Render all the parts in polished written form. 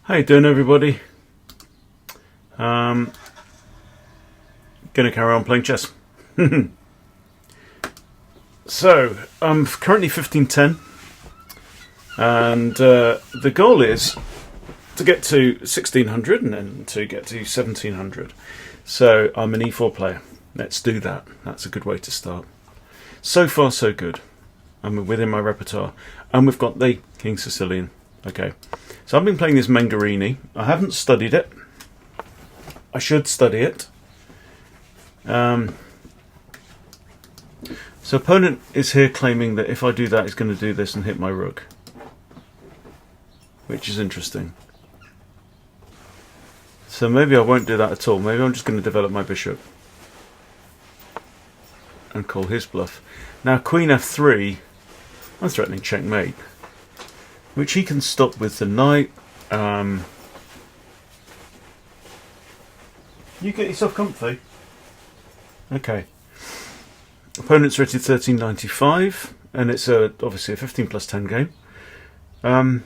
How you doing, everybody? Gonna carry on playing chess. So I'm currently 1510, and the goal is to get to 1600 and then to get to 1700. So I'm an e4 player. Let's do that. That's a good way to start. So far, so good. I'm within my repertoire, and we've got the King Sicilian. Okay, so I've been playing this Mengarini. I haven't studied it. I should study it. So opponent is here claiming that if I do that, he's going to do this and hit my rook, which is interesting. So maybe I won't do that at all. Maybe I'm just going to develop my bishop and call his bluff. Now Queen f3, I'm threatening checkmate, which he can stop with the knight. You get yourself comfy. Okay. Opponent's rated 1395, and it's obviously a 15 plus 10 game. Now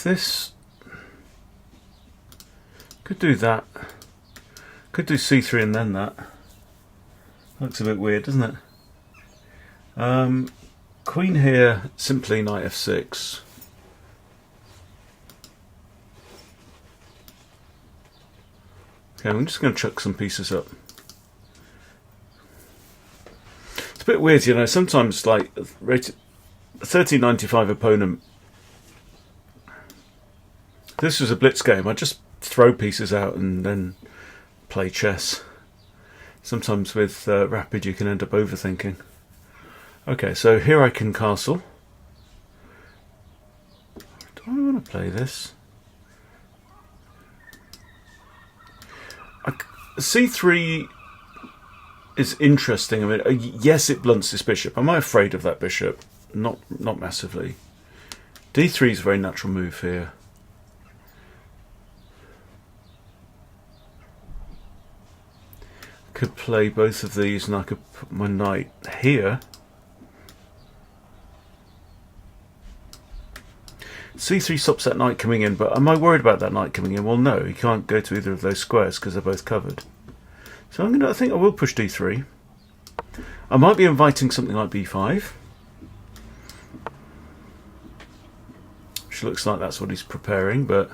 this could do that. Could do c3 and then that. Looks a bit weird, doesn't it? Queen here, simply knight f6. Okay, I'm just going to chuck some pieces up. It's a bit weird, you know, sometimes like rated 1395 opponent. This was a blitz game. I just throw pieces out and then play chess. Sometimes with rapid you can end up overthinking. Okay, so here I can castle. Do I want to play this? C3 is interesting. I mean, yes, it blunts this bishop. Am I afraid of that bishop? Not massively. D3 is a very natural move here. Could play both of these, and I could put my knight here. C3 stops that knight coming in, but am I worried about that knight coming in? Well, no, he can't go to either of those squares because they're both covered. So I think I will push d3. I might be inviting something like b5, which looks like that's what he's preparing, but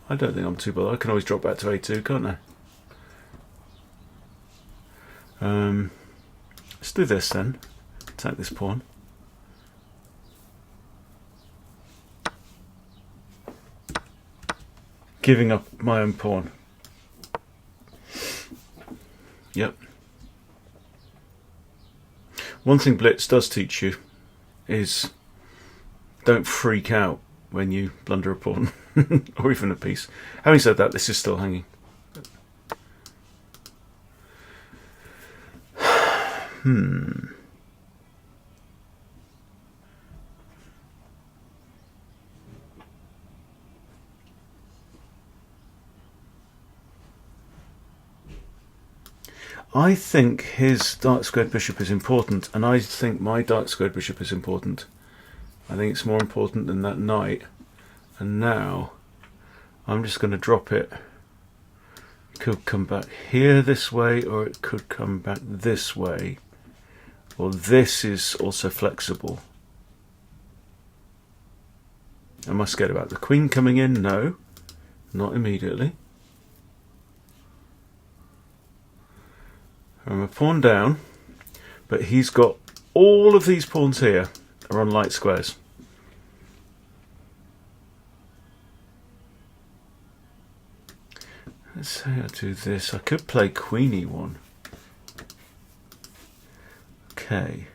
I don't think I'm too bothered. I can always drop back to a2, can't I? Let's do this then. Attack this pawn. Giving up my own pawn. Yep. One thing Blitz does teach you is don't freak out when you blunder a pawn or even a piece. Having said that, this is still hanging. I think his dark squared bishop is important, and I think my dark squared bishop is important. I think it's more important than that knight. And now I'm just going to drop it. It could come back here this way, or it could come back this way. Well, this is also flexible. Am I scared about the queen coming in? No, not immediately. I'm a pawn down, but he's got all of these pawns here are on light squares. Let's say I do this. I could play queen e1. Okay,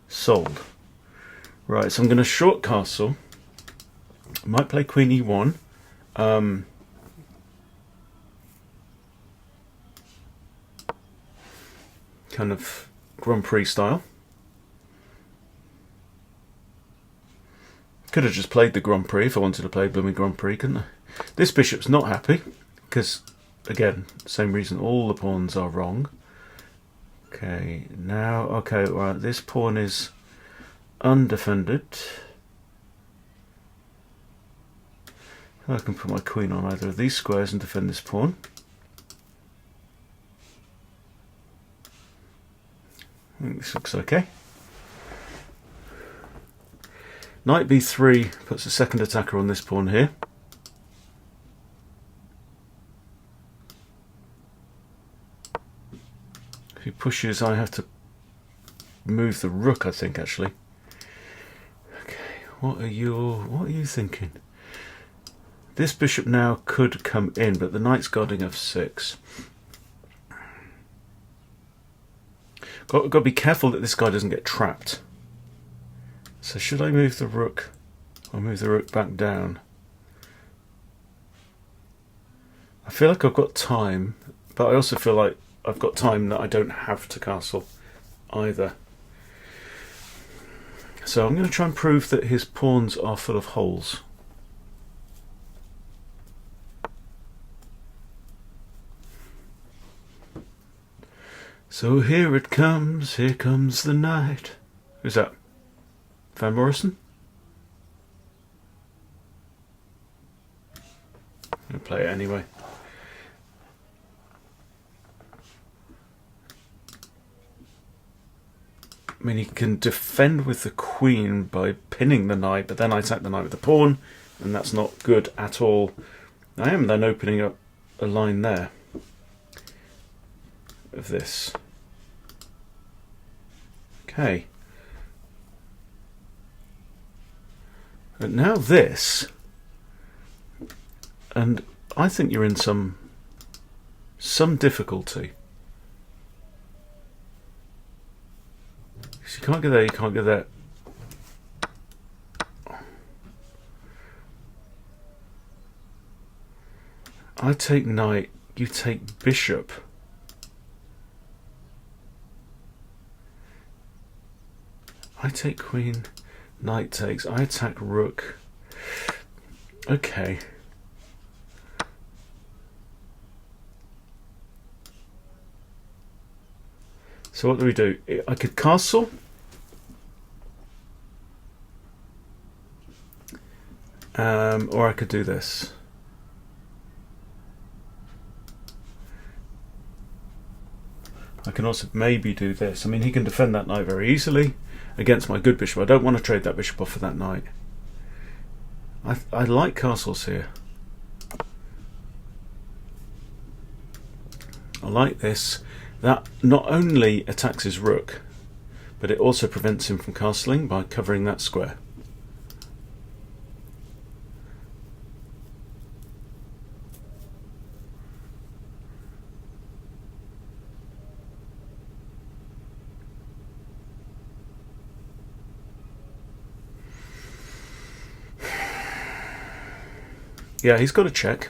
sold. Right, so I'm going to short castle. I might play queen e1. Kind of Grand Prix style. Could have just played the Grand Prix if I wanted to play blooming Grand Prix, couldn't I? This bishop's not happy because, again, same reason, all the pawns are wrong. Okay, now, okay, right, this pawn is undefended. I can put my queen on either of these squares and defend this pawn. I think this looks okay. Knight b3 puts a second attacker on this pawn here. If he pushes, I have to move the rook, I think, actually. Okay, what are you thinking? This bishop now could come in, but the knight's guarding f6. Got to be careful that this guy doesn't get trapped. So should I move the rook? I'll move the rook back down. I feel like I've got time, but I also feel like I've got time that I don't have to castle either. So I'm going to try and prove that his pawns are full of holes. So here comes the night. Who's that? Van Morrison? I'm going to play it anyway. I mean, he can defend with the queen by pinning the knight, but then I attack the knight with the pawn, and that's not good at all. I am then opening up a line there of this. Okay. But now this, and I think you're in some difficulty. You can't go there, you can't go there. I take knight, you take bishop. I take queen, knight takes, I attack rook. Okay. So what do we do? I could castle. Or I could do this. I can also maybe do this. I mean, he can defend that knight very easily against my good bishop. I don't want to trade that bishop off for that knight. I like castles here. I like this. That not only attacks his rook, but it also prevents him from castling by covering that square. Yeah, he's got a check.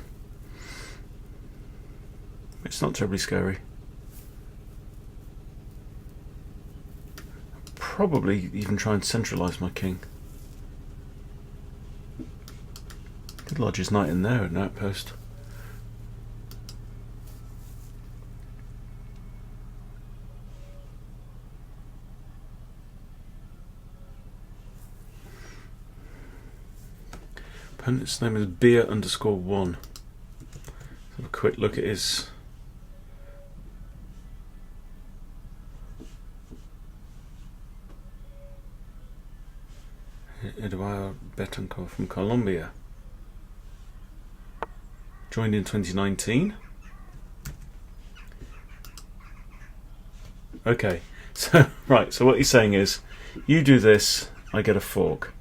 It's not terribly scary. Probably even try and centralise my king. Could lodge his knight in there at an outpost. Opponent's name is beer_1. Let's have a quick look at his. Eduardo Betancourt from Colombia. Joined in 2019. Okay, so right, so what he's saying is, you do this, I get a fork.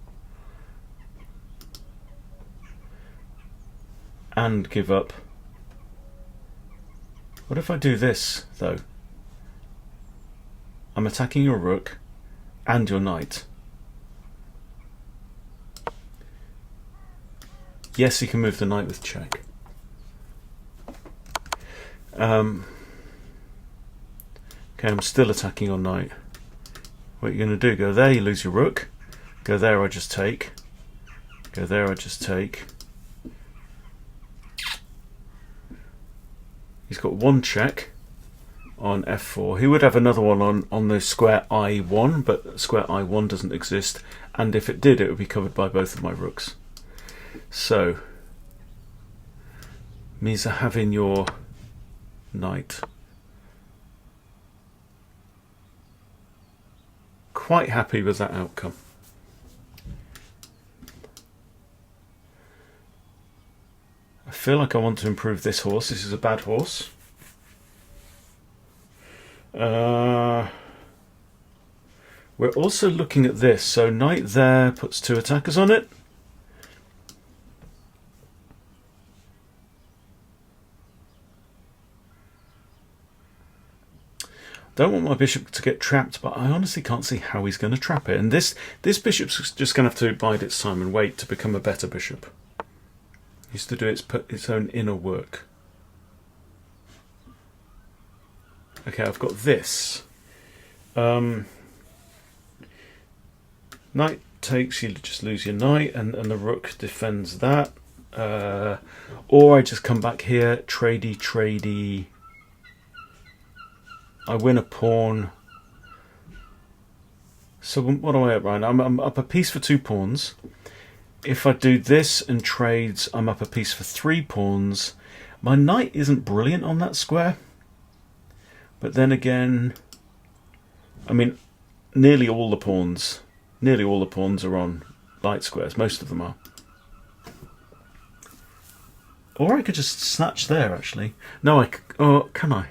And give up. What if I do this, though? I'm attacking your rook and your knight. Yes, he can move the knight with check. Okay, I'm still attacking your knight. What are you going to do? Go there, you lose your rook. Go there, I just take. Go there, I just take. He's got one check. on f4. He would have another one on the square I1, but square I1 doesn't exist, and if it did, it would be covered by both of my rooks. So, Misa having your knight. Quite happy with that outcome. I feel like I want to improve this horse. This is a bad horse. We're also looking at this. So knight there puts 2 attackers on it. Don't want my bishop to get trapped, but I honestly can't see how he's going to trap it. And this bishop's just going to have to bide its time and wait to become a better bishop. It used to do its own inner work. Okay, I've got this. Knight takes, you just lose your knight, and the rook defends that. Or I just come back here, tradey. I win a pawn. So what am I up right now? I'm up a piece for 2 pawns. If I do this and trades, I'm up a piece for 3 pawns. My knight isn't brilliant on that square. But then again, I mean, nearly all the pawns are on light squares. Most of them are. Or I could just snatch there, actually. No, can I?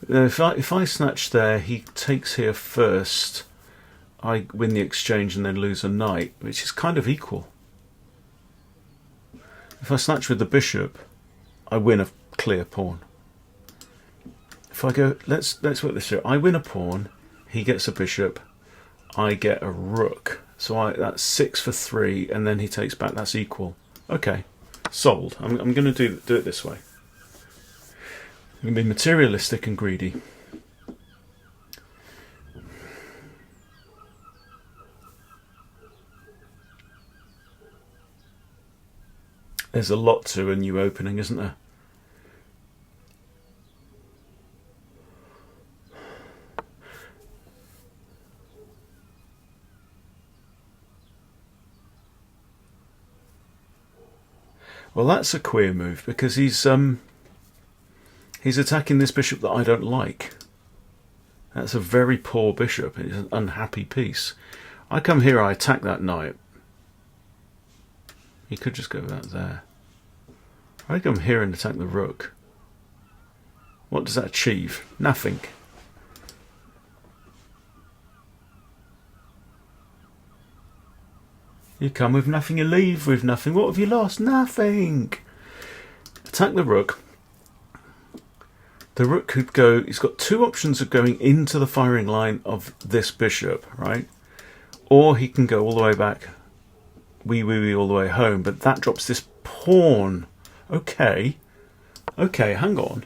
If I snatch there, he takes here first. I win the exchange and then lose a knight, which is kind of equal. If I snatch with the bishop, I win a clear pawn. If I go, let's work this through. I win a pawn, he gets a bishop, I get a rook. So that's 6 for 3, and then he takes back. That's equal. Okay, sold. I'm going to do it this way. I'm going to be materialistic and greedy. There's a lot to a new opening, isn't there? Well, that's a queer move, because he's attacking this bishop that I don't like. That's a very poor bishop. It's an unhappy piece. I come here, I attack that knight. He could just go that there. I come here and attack the rook. What does that achieve? Nothing. You come with nothing, you leave with nothing. What have you lost? Nothing. Attack the rook. The rook could go, he's got 2 options of going into the firing line of this bishop, right? Or he can go all the way back, wee all the way home, but that drops this pawn. Okay, hang on.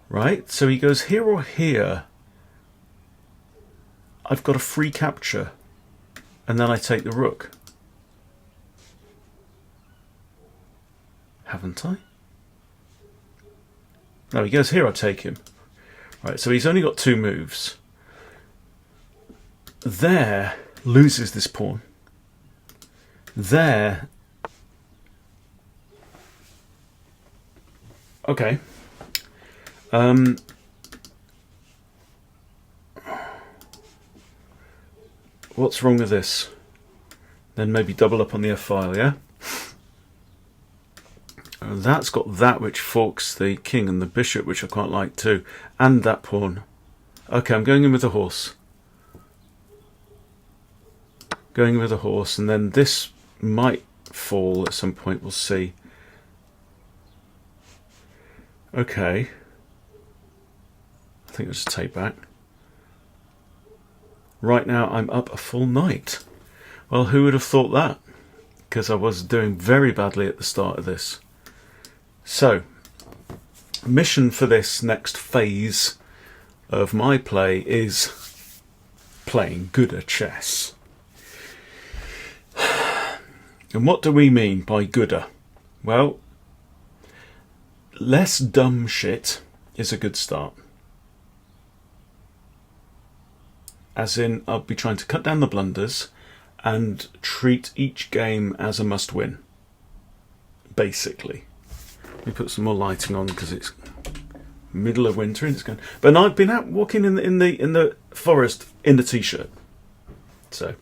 Right, so he goes here or here. I've got a free capture, and then I take the rook. Haven't I? No, he goes here, I take him. Right, so he's only got 2 moves. There, loses this pawn. There. Okay. What's wrong with this? Then maybe double up on the f-file, yeah? That's got that which forks the king and the bishop, which I quite like too, and that pawn. Okay, I'm going in with the horse. Going in with the horse, and then this might fall at some point, we'll see. Okay. I think I'll just take back. Right now I'm up a full knight. Well, who would have thought that? Because I was doing very badly at the start of this. So, mission for this next phase of my play is playing gooder chess. And what do we mean by gooder? Well, less dumb shit is a good start. As in, I'll be trying to cut down the blunders and treat each game as a must-win, basically. Let me put some more lighting on because it's middle of winter and it's going. But I've been out walking in the forest in a t-shirt, so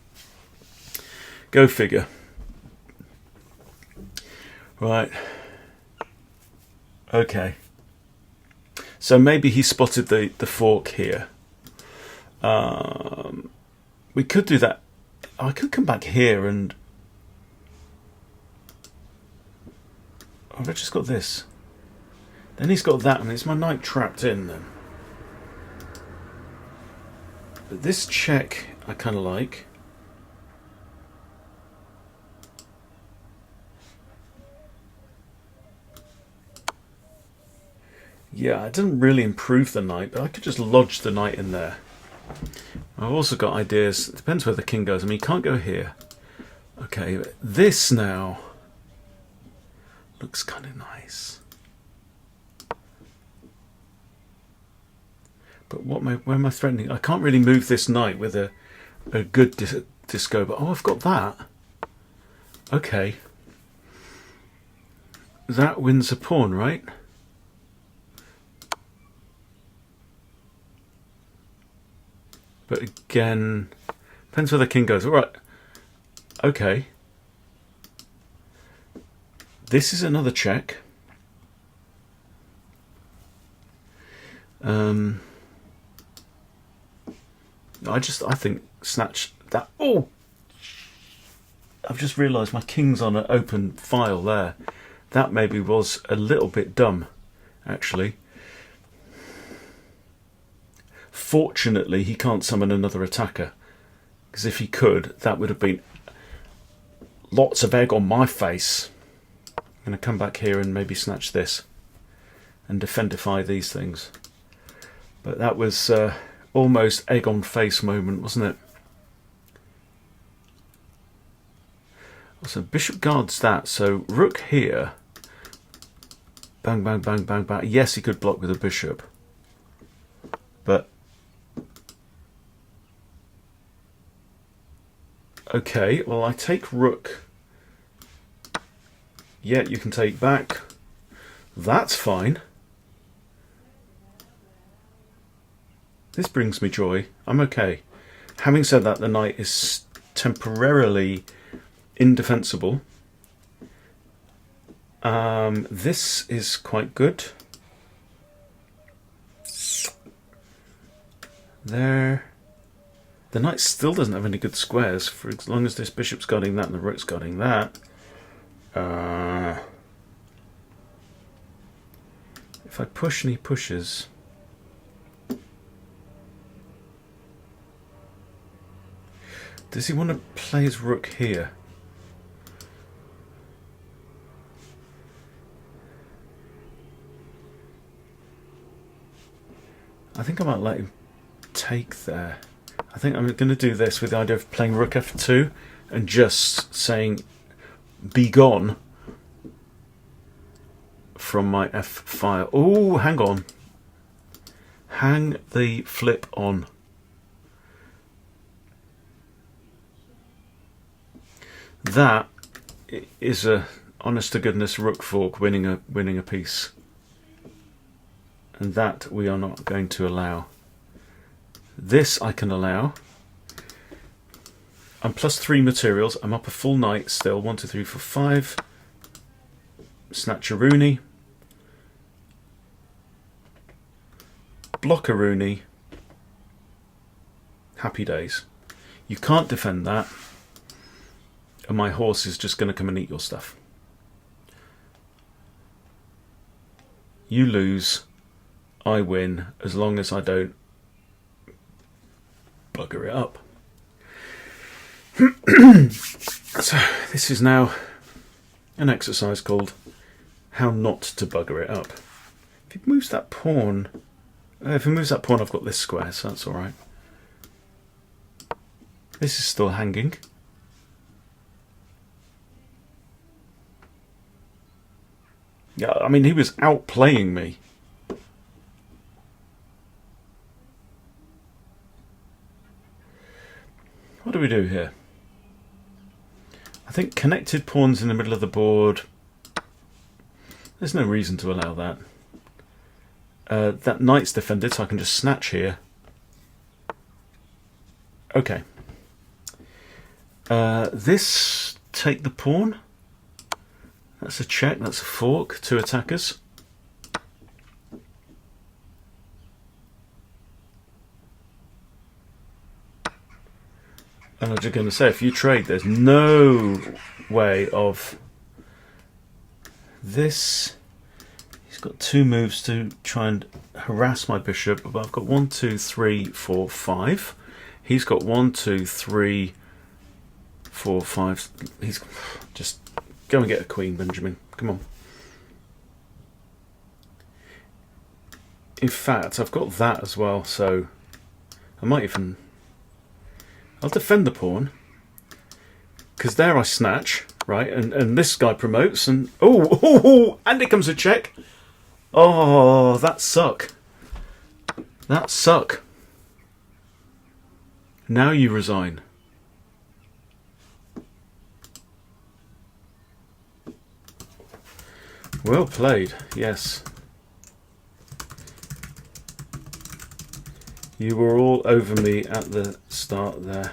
go figure. Right. Okay. So maybe he spotted the fork here. We could do that. I could come back here and... Oh, I've just got this. Then he's got that, and it's my knight trapped in then. But this check I kind of like. Yeah, it doesn't really improve the knight, but I could just lodge the knight in there. I've also got ideas. It depends where the king goes. I mean, he can't go here. Okay, this now looks kind of nice. But where am I threatening? I can't really move this knight with a good disco. But oh, I've got that. Okay. That wins a pawn, right? But again, depends where the king goes. All right. Okay. This is another check. I think snatch that. Oh! I've just realised my king's on an open file there. That maybe was a little bit dumb, actually. Fortunately, he can't summon another attacker, because if he could, that would have been lots of egg on my face. I'm going to come back here and maybe snatch this and defendify these things. But that was almost egg on face moment, wasn't it? So bishop guards that, so rook here. Bang, bang, bang, bang, bang. Yes, he could block with a bishop. But okay, well, I take rook. Yeah, you can take back. That's fine. This brings me joy. I'm okay. Having said that, the knight is temporarily indefensible. This is quite good. There. The knight still doesn't have any good squares for as long as this bishop's guarding that and the rook's guarding that. If I push and he pushes... Does he want to play his rook here? I think I might let him take there. I think I'm going to do this with the idea of playing rook f2 and just saying be gone from my f file. Oh, hang on. Hang the flip on. That is a honest to goodness rook fork winning a piece. And that we are not going to allow. This I can allow. I'm +3 materials. I'm up a full knight still. 1, 2, 3, 4, 5. Snatch a Rooney. Block a Rooney. Happy days. You can't defend that. And my horse is just going to come and eat your stuff. You lose. I win, as long as I don't bugger it up. So this is now an exercise called how not to bugger it up. If he moves that pawn, I've got this square, so that's all right. This is still hanging. Yeah, I mean, he was outplaying me. do we do here? I think connected pawns in the middle of the board. There's no reason to allow that. That knight's defended, so I can just snatch here. Okay. This, take the pawn. That's a check, that's a fork, 2 attackers. And I'm just going to say, if you trade, there's no way of this. He's got 2 moves to try and harass my bishop, but I've got 1, 2, 3, 4, 5. He's got 1, 2, 3, 4, 5. He's just go and get a queen, Benjamin. Come on. In fact, I've got that as well, so I might even. I'll defend the pawn, because there I snatch, right, and this guy promotes, and oh, and it comes a check. Oh, that suck. That suck. Now you resign. Well played, yes. You were all over me at the start there.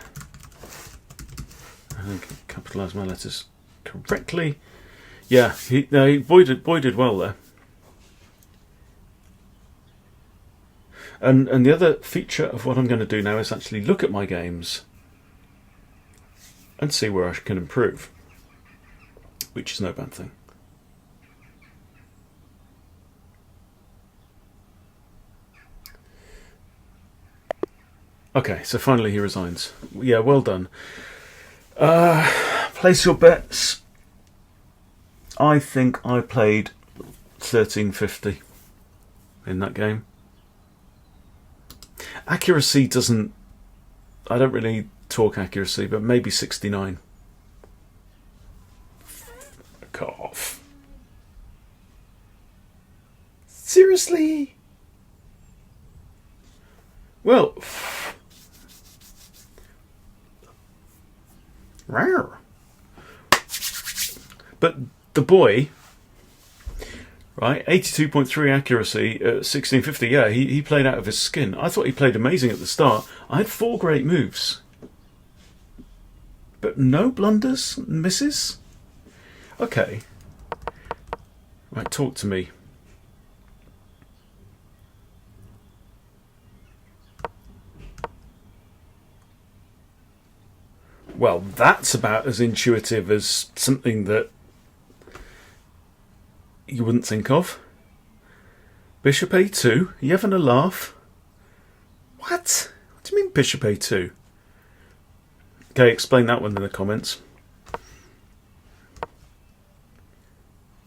I think I capitalised my letters correctly. Yeah, Boy did well there. And the other feature of what I'm going to do now is actually look at my games and see where I can improve, which is no bad thing. Okay, so finally he resigns. Yeah, well done. Place your bets. I think I played 1350 in that game. Accuracy doesn't. I don't really talk accuracy, but maybe 69. Fuck off. Seriously? Well. Rare. But the boy, right, 82.3 accuracy at 1650, yeah, he played out of his skin. I thought he played amazing at the start. I had 4 great moves. But no blunders, misses? Okay. Right, talk to me. Well, that's about as intuitive as something that you wouldn't think of. Bishop A2? You having a laugh? What? What do you mean Bishop A2? Okay, explain that one in the comments.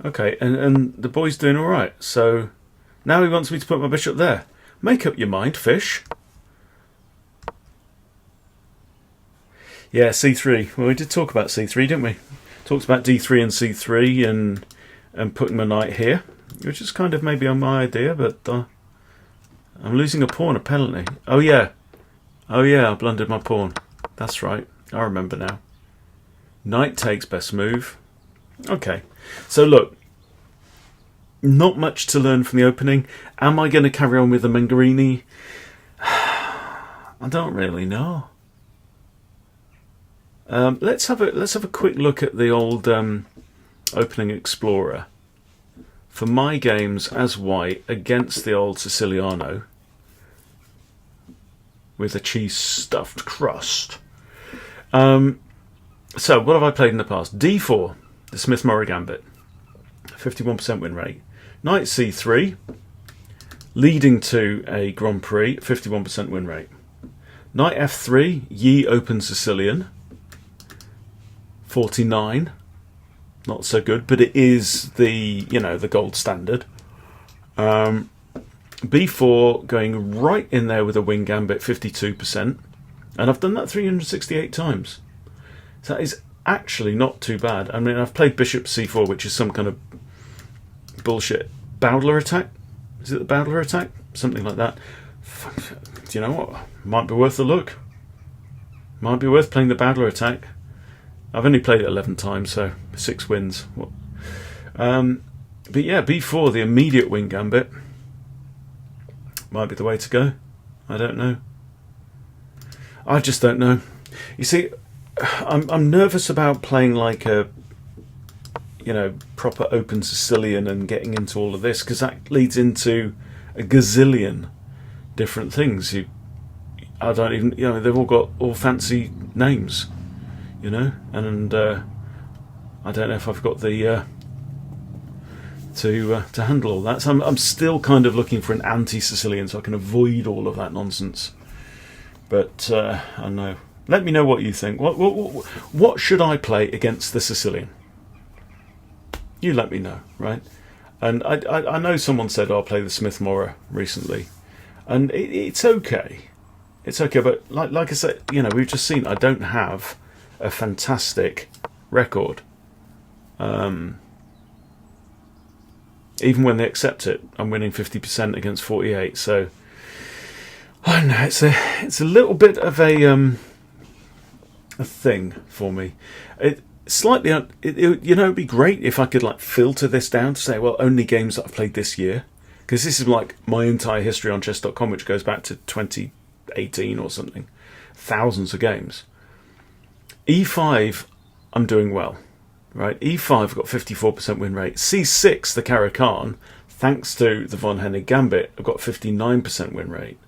Okay, and the boy's doing alright, so now he wants me to put my bishop there. Make up your mind, fish. Yeah, C3. Well, we did talk about C3, didn't we? Talked about D3 and C3 and putting my knight here, which is kind of maybe on my idea, but I'm losing a pawn apparently. Oh yeah, I blundered my pawn. That's right, I remember now. Knight takes, best move. Okay, so look, not much to learn from the opening. Am I going to carry on with the Mengarini? I don't really know. Let's have a quick look at the old opening Explorer for my games as white against the old Siciliano with a cheese stuffed crust. So what have I played in the past? D4, the Smith-Morra Gambit, 51% win rate. Knight C3, leading to a Grand Prix, 51% win rate. Knight F3, Ye Open Sicilian, 49, not so good, but it is the the gold standard. B4 going right in there with a wing gambit, 52%, and I've done that 368 times. So that is actually not too bad. I mean, I've played Bishop C4, which is some kind of bullshit Bowdler attack. Is it the Bowdler attack? Something like that. Do you know what? Might be worth a look. Might be worth playing the Badler attack. I've only played it 11 times, so 6 wins. But yeah, b4, the immediate wing gambit, might be the way to go. I don't know. I just don't know. You see, I'm nervous about playing like a, proper open Sicilian and getting into all of this, because that leads into a gazillion different things. I don't even, they've all got all fancy names, and I don't know if I've got the to handle all that. So I'm still kind of looking for an anti-Sicilian so I can avoid all of that nonsense. But I don't know. Let me know what you think. What should I play against the Sicilian? You let me know, right? And I know someone said I'll play the Smith Morra recently, and it's okay. It's okay, but like I said, we've just seen I don't have a fantastic record. Even when they accept it, I'm winning 50% against 48. So I don't know. It's a little bit of a thing for me. It'd be great if I could filter this down to say, well, only games that I've played this year, because this is like my entire history on chess.com, which goes back to 2018 or something. Thousands of games. E5, I'm doing well. Right, E5 I've got 54% win rate. C6, the Caro-Kann, thanks to the von Hennig gambit, I've got 59% win rate.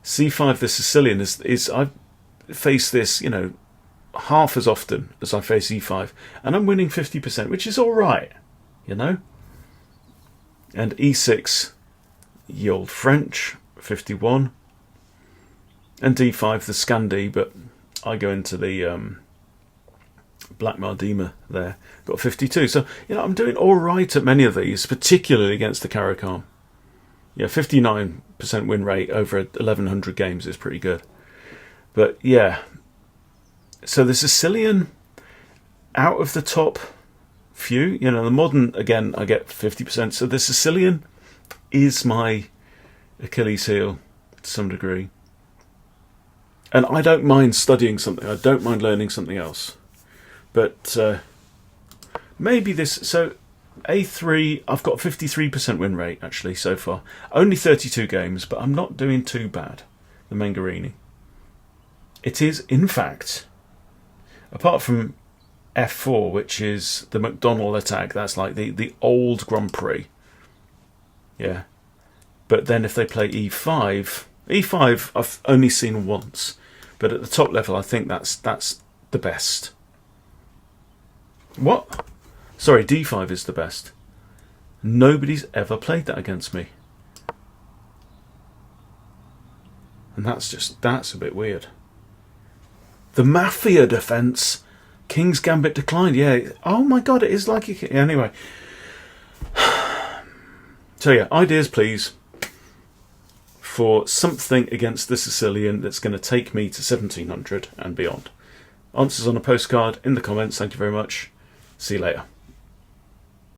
C5, the Sicilian, is I've faced this, half as often as I face E5, and I'm winning 50%, which is all right, And E6, ye old French, 51, and D5, the Scandi, but I go into the Black Mardima there, got 52. So, I'm doing all right at many of these, particularly against the Caro-Kann. 59% win rate over 1,100 games is pretty good. But, yeah. So the Sicilian, out of the top few, the modern, again, I get 50%. So the Sicilian is my Achilles heel to some degree. And I don't mind studying something. I don't mind learning something else. But maybe this... So A3, I've got 53% win rate, actually, so far. Only 32 games, but I'm not doing too bad, the Mengarini. It is, in fact, apart from F4, which is the McDonnell attack, that's like the old Grand Prix. Yeah. But then if they play E5... E5 I've only seen once. But at the top level, I think that's the best. What? Sorry, D5 is the best. Nobody's ever played that against me. And that's a bit weird. The Mafia defense. King's Gambit declined. Yeah. Oh my god, it is like a... Anyway. So yeah, ideas please for something against the Sicilian that's going to take me to 1700 and beyond. Answers on a postcard in the comments. Thank you very much. See you later.